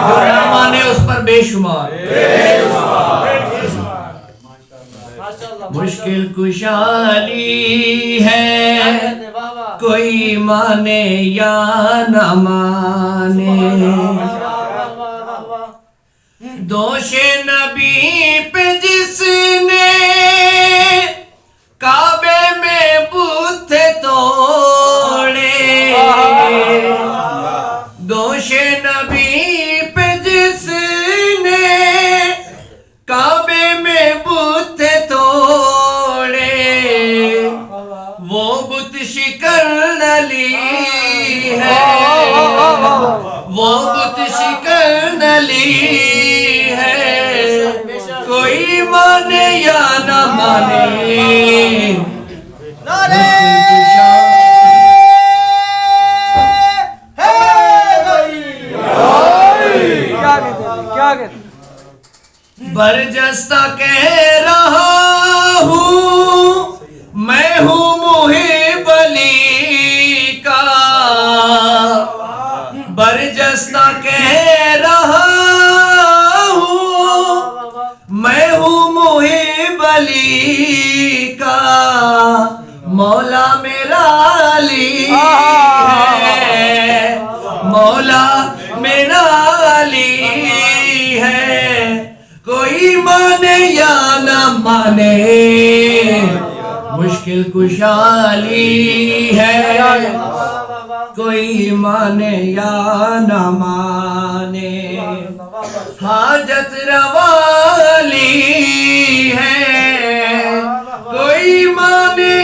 जो न माने उस पर बेशुमार। मुश्किल कुशाली है कोई माने या न माने, दोषे नबी पे जिसने काबे में बुत तोड़े, दोषे नबी पे जिसने काबे में बुत तोड़े, वो बुत शिकन अली है, वो बुत शिकन अली है, कोई माने या न माने। बरजस्ता कह रहा हूँ मैं हूँ मुहिब अली का, बरजस्ता कह रहा हूँ मैं हूँ मुहिब अली का, मौला मेरा अली है, मौला मेरा अली है, कोई माने या न माने। मुश्किल कुशाली है कोई माने या न माने, हाजत रवाली है कोई माने